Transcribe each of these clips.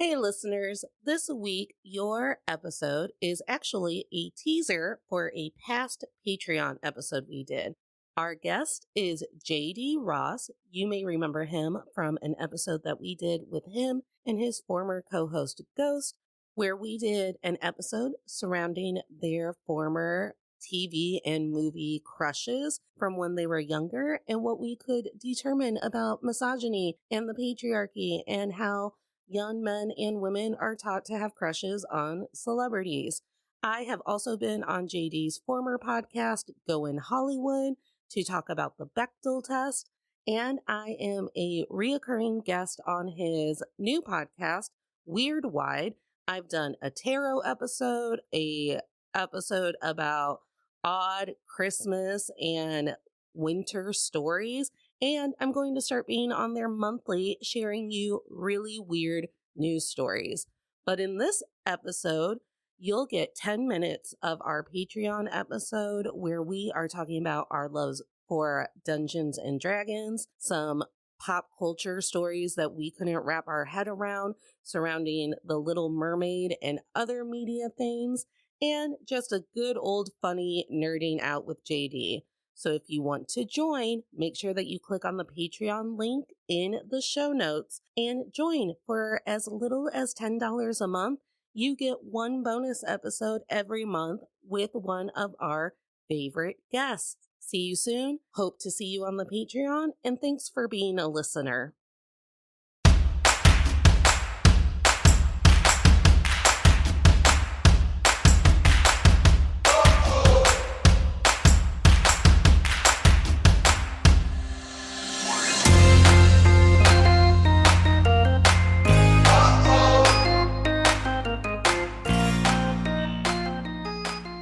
Hey, listeners, this week your episode is actually a teaser for a past Patreon episode we did. Our guest is JD Ross. You may remember him from an episode that we did with him and his former co host Ghost, where we did an episode surrounding their former TV and movie crushes from when they were younger and what we could determine about misogyny and the patriarchy and how young men and women are taught to have crushes on celebrities. I have also been on JD's former podcast, Going Hollywood, to talk about the Bechdel test, and I am a reoccurring guest on his new podcast, Weird Wide. I've done a tarot episode, a episode about odd Christmas and winter stories, and I'm going to start being on there monthly, sharing you really weird news stories. But in this episode, you'll get 10 minutes of our Patreon episode where we are talking about our loves for Dungeons and Dragons, some pop culture stories that we couldn't wrap our head around surrounding The Little Mermaid and other media things, and just a good old funny nerding out with JD. So if you want to join, make sure that you click on the Patreon link in the show notes and join for as little as $10 a month. You get one bonus episode every month with one of our favorite guests. See you soon. Hope to see you on the Patreon, and thanks for being a listener.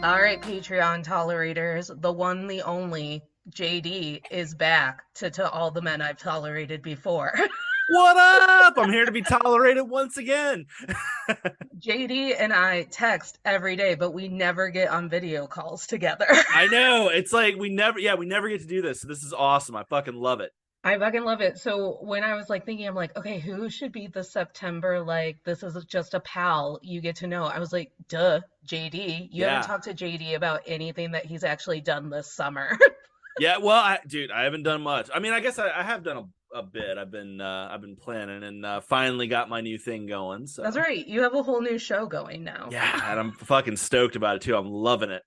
All right, Patreon tolerators, the one, the only, JD is back to all the men I've tolerated before. What up? I'm here to be tolerated once again. JD and I text every day, but we never get on video calls together. I know. It's like we never get to do this. So this is awesome. I fucking love it. I fucking love it. So when I was thinking, I'm like, okay, who should be the September, this is just a pal you get to know? I was like, duh, JD. You haven't talked to JD about anything that he's actually done this summer. Yeah, well, I haven't done much. I mean, I guess I have done a bit. I've been planning and finally got my new thing going. So that's right. You have a whole new show going now. Yeah, and I'm fucking stoked about it too. I'm loving it.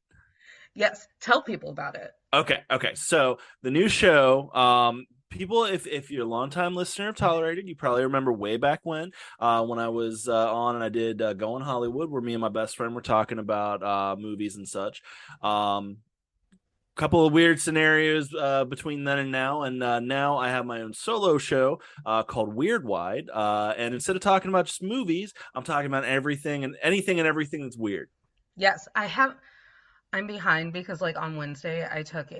Yes, tell people about it. Okay. So the new show, people, if you're a longtime listener of Tolerated, you probably remember way back when I was on and I did Going Hollywood, where me and my best friend were talking about movies and such. Couple of weird scenarios between then and now, and now I have my own solo show called Weird Wide, and instead of talking about just movies, I'm talking about everything and anything and everything that's weird. Yes, I'm behind because on Wednesday I took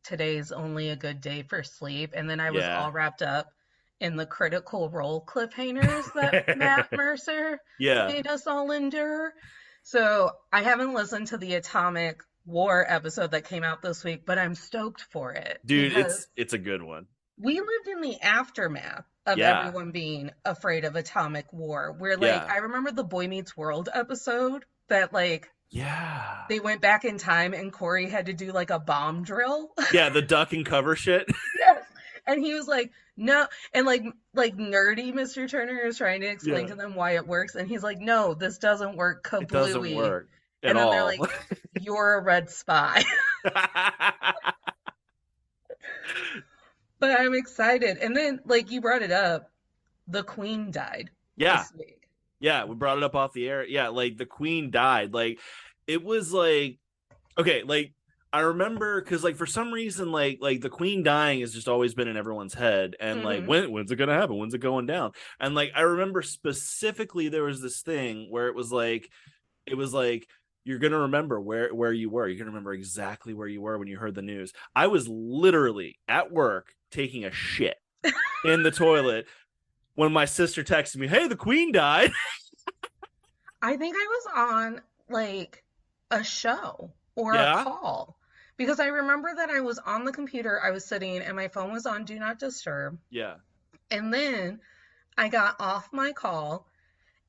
today's only a good day for sleep, and then I was all wrapped up in the Critical Role cliffhangers that Matt Mercer made us all endure. So I haven't listened to the Atomic War episode that came out this week, but I'm stoked for it. Dude, it's a good one. We lived in the aftermath of everyone being afraid of atomic war, where I remember the Boy Meets World episode that they went back in time and Corey had to do a bomb drill. Yeah, the duck and cover shit. Yes. And he was like, no. And nerdy Mr. Turner is trying to explain to them why it works. And he's like, no, this doesn't work. Kablooey. It doesn't work at all. And then they're like, you're a red spy. But I'm excited. And then, you brought it up, the Queen died this week. Yeah, we brought it up off the air. Yeah, the Queen died. It was okay, I remember because for some reason the Queen dying has just always been in everyone's head, and when's it gonna happen? When's it going down? And I remember specifically there was this thing where it was you're gonna remember where you were. You're gonna remember exactly where you were when you heard the news. I was literally at work taking a shit in the toilet when my sister texted me, "Hey, the Queen died." I think I was on a show or a call, because I remember that I was on the computer, I was sitting, and my phone was on Do Not Disturb. Yeah. And then I got off my call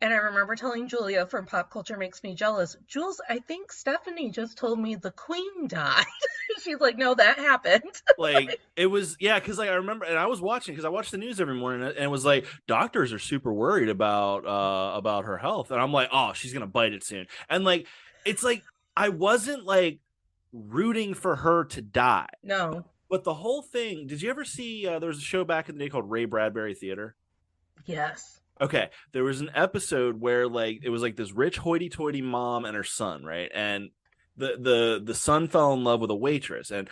And I remember telling Julia from Pop Culture Makes Me Jealous, Jules, I think Stephanie just told me the Queen died. She's like, no, that happened. Like it was, yeah, because like I remember, and I was watching because I watch the news every morning, and it was like doctors are super worried about her health, and I'm like, oh, she's gonna bite it soon, and like it's like I wasn't like rooting for her to die. No. But the whole thing, did you ever see there was a show back in the day called Ray Bradbury Theater? Yes. Okay, there was an episode where like it was like this rich hoity-toity mom and her son, right? And the son fell in love with a waitress, and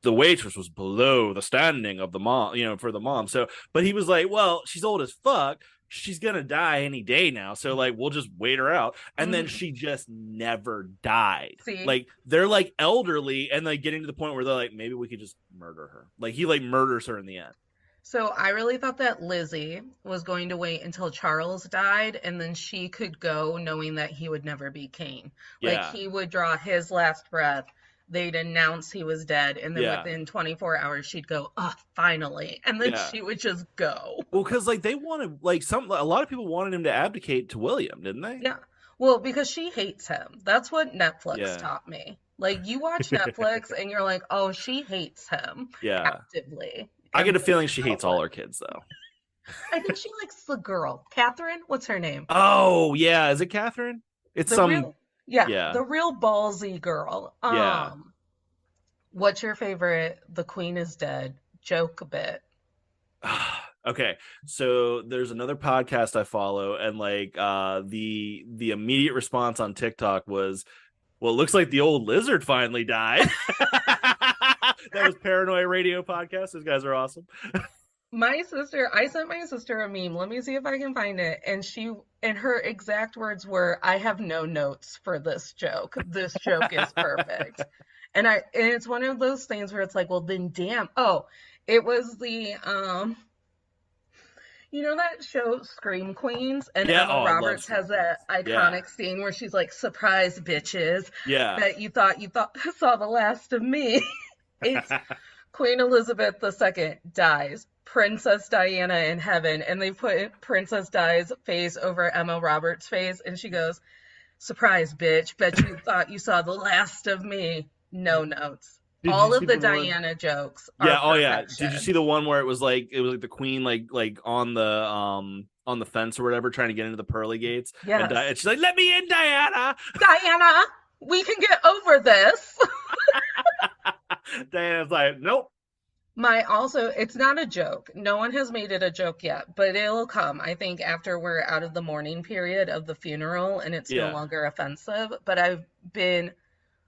the waitress was below the standing of the mom, for the mom. So, but he was like, well, she's old as fuck. She's gonna die any day now, so like we'll just wait her out. And then she just never died. See? Like they're like elderly and like getting to the point where they're like, maybe we could just murder her. Like he like murders her in the end. So I really thought that Lizzie was going to wait until Charles died and then she could go knowing that he would never be king. Like Yeah. he would draw his last breath, they'd announce he was dead, and then Yeah. within 24 hours she'd go, oh, finally. And then Yeah. she would just go. Well, because like they wanted like a lot of people wanted him to abdicate to William, didn't they? Yeah. Well, because she hates him. That's what Netflix Yeah. taught me. Like you watch Netflix and you're like, oh, she hates him Yeah. actively. I get a And feeling she hates all her kids though. I think she likes the girl. Catherine? What's her name? Oh yeah, is it Catherine? It's The some real, yeah, yeah. the real ballsy girl. Yeah. What's your favorite The Queen is Dead joke bit? Okay, so there's another podcast I follow, and like the immediate response on TikTok was, well, it looks like the old lizard finally died. That was Paranoia Radio Podcast. Those guys are awesome. I sent my sister a meme. Let me see if I can find it. And her exact words were, I have no notes for this joke. This joke is perfect. And it's one of those things where it's like, well, then damn. Oh, it was you know that show Scream Queens? And Yeah, Emma I love Roberts Scream has that Queens. iconic scene where she's like, surprise bitches, Yeah. that you thought saw the last of me. It's Queen Elizabeth II dies. Princess Diana in heaven, and they put Princess Di's face over Emma Roberts' face, and she goes, surprise bitch, bet you thought you saw the last of me. No notes. All of the Diana jokes are Yeah, oh yeah. perfection. Did you see the one where it was like the queen like on the fence or whatever trying to get into the pearly gates? Yes. And she's like, let me in, Diana. Diana, we can get over this. Diana's like, nope. It's not a joke. No one has made it a joke yet, but it'll come. I think after we're out of the mourning period of the funeral and it's no longer offensive. But I've been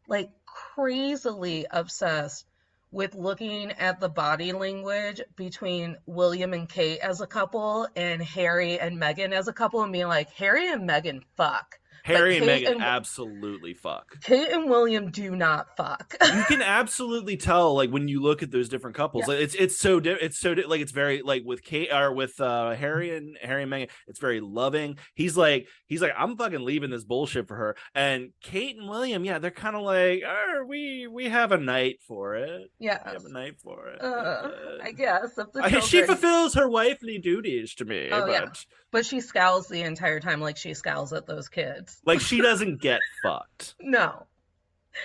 like crazily obsessed with looking at the body language between William and Kate as a couple and Harry and Meghan as a couple, and being like, Harry and Meghan fuck. Harry and Meghan absolutely fuck. Kate and William do not fuck. You can absolutely tell, like when you look at those different couples, Yeah. it's very like with Kate or with Harry and Meghan, it's very loving. He's like I'm fucking leaving this bullshit for her. And Kate and William, yeah, they're kind of like, we have a night for it. Yeah, we have a night for it. I guess if the children... She fulfills her wifely duties to me. But she scowls the entire time, like she scowls at those kids. Like she doesn't get fucked. No.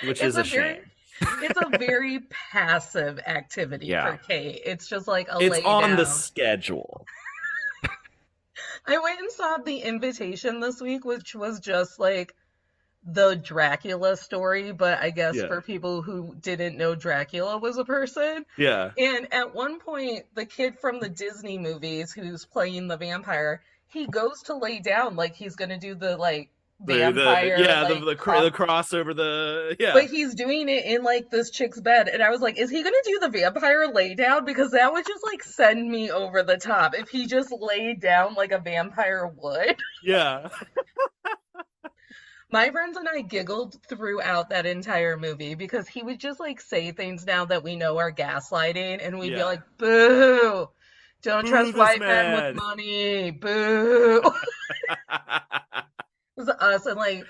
Which is a shame. It's a very passive activity for Kate. It's just like it's on the schedule. I went and saw The Invitation this week, which was just like the Dracula story, but I guess for people who didn't know Dracula was a person. Yeah. And at one point, the kid from the Disney movies who's playing the vampire, he goes to lay down like he's gonna do the like vampire the crossover but he's doing it in like this chick's bed, and I was like, is he gonna do the vampire lay down? Because that would just like send me over the top if he just laid down like a vampire would. Yeah. My friends and I giggled throughout that entire movie because he would just like say things now that we know are gaslighting, and we'd be like, boo, don't trust white men with money, boo. It was us and like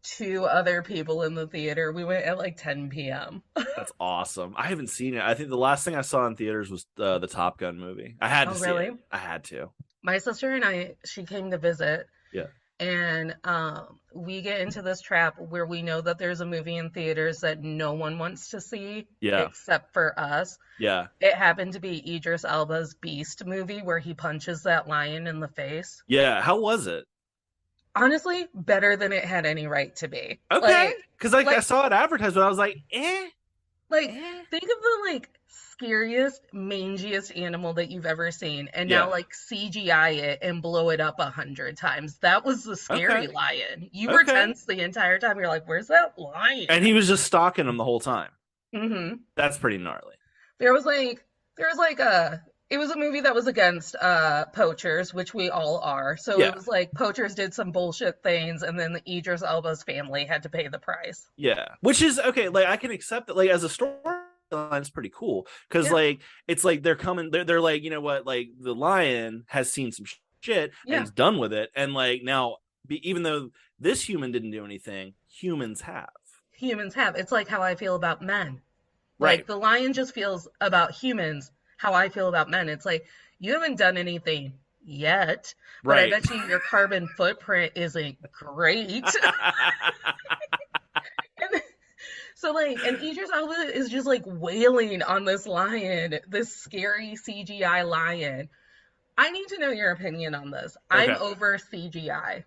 2 other people in the theater. We went at like 10 p.m. That's awesome. I haven't seen it. I think the last thing I saw in theaters was the Top Gun movie. I had to see it. I had to. My sister and she came to visit. Yeah. And we get into this trap where we know that there's a movie in theaters that no one wants to see Yeah. except for us. Yeah. It happened to be Idris Elba's Beast movie where he punches that lion in the face. Yeah. How was it? Honestly, better than it had any right to be. Okay. Because like I Like, saw it advertised, but I was like, like, eh. think of the like scariest, mangiest animal that you've ever seen, and now Yeah. like CGI it and blow it up 100 times. That was the scary Okay. lion. You were Okay. tense the entire time. You're like, "Where's that lion?" And he was just stalking him the whole time. hmm That's pretty gnarly. There was like a. It was a movie that was against poachers, which we all are. So Yeah. it was like poachers did some bullshit things, and then the Idris Elba's family had to pay the price. Yeah. Which is okay. Like I can accept that. Like as a storyline, it's pretty cool because Yeah, like it's like they're coming. They're like, you know what? Like the lion has seen some shit and yeah. he's done with it. And like now, even though this human didn't do anything, humans have. Humans have. It's like how I feel about men. Like Right. the lion just feels about humans how I feel about men. It's like you haven't done anything yet, but I Right. bet you your carbon footprint isn't great. And so like, and Idris Elba is just like wailing on this lion, this scary CGI lion. I need to know your opinion on this. I'm Okay. over CGI.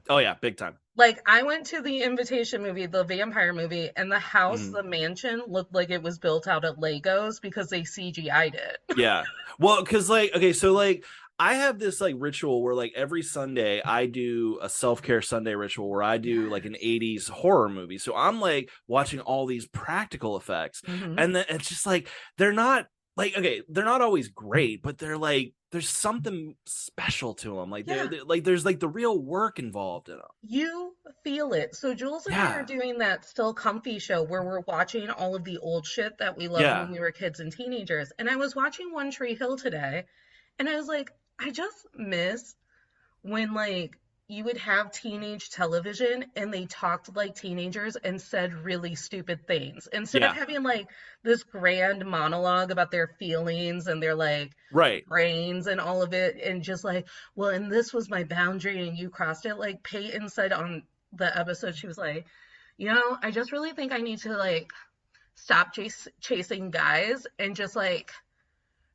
Oh yeah, big time. Like I went to the Invitation movie, the vampire movie, and the house, Mhm. the mansion looked like it was built out of Legos because they CGI'd it. Yeah. Well, because like, okay, so like I have this like ritual where like every Sunday I do a self-care Sunday ritual where I do like an 80s horror movie. So I'm like watching all these practical effects. hmm And then it's just like they're not like okay, they're not always great, but they're like there's something special to them. Like Yeah, they're like there's like the real work involved in them. you feel it. So Jules and I are Yeah. doing that Still Comfy show where we're watching all of the old shit that we loved Yeah. when we were kids and teenagers. And I was watching One Tree Hill today, and I was like, I just miss when like you would have teenage television and they talked like teenagers and said really stupid things instead of Yeah. having like this grand monologue about their feelings and their like Right. brains and all of it and just like, well, and this was my boundary and you crossed it. Like Peyton said on the episode, she was like, I just really think I need to like stop chasing guys and just like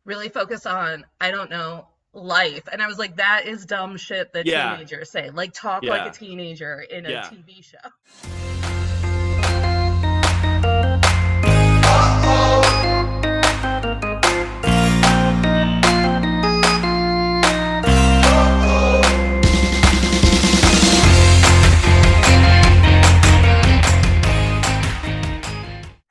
really focus on, I don't know, life. And I was like, that is dumb shit that Yeah. teenagers say. Like, talk like a Yeah. teenager in a Yeah. TV show.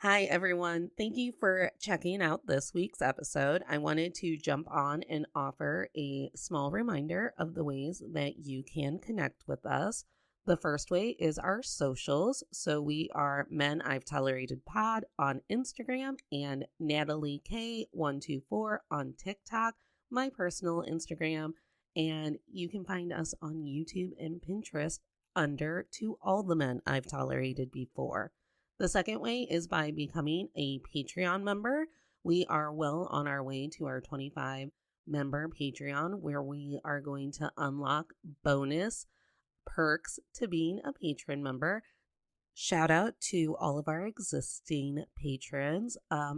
Hi, everyone. Thank you for checking out this week's episode. I wanted to jump on and offer a small reminder of the ways that you can connect with us. The first way is our socials. So we are Men I've Tolerated Pod on Instagram and Natalie K124 on TikTok, my personal Instagram. And you can find us on YouTube and Pinterest under To All the Men I've Tolerated Before. The second way is by becoming a Patreon member. We are well on our way to our 25 member Patreon, where we are going to unlock bonus perks to being a patron member. Shout out to all of our existing patrons.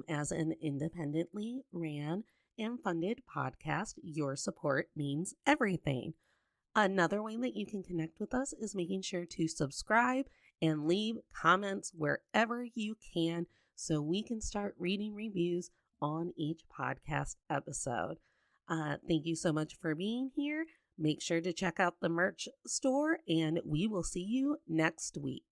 As an independently ran and funded podcast, your support means everything. Another way that you can connect with us is making sure to subscribe and leave comments wherever you can so we can start reading reviews on each podcast episode. Thank you so much for being here. Make sure to check out the merch store, and we will see you next week.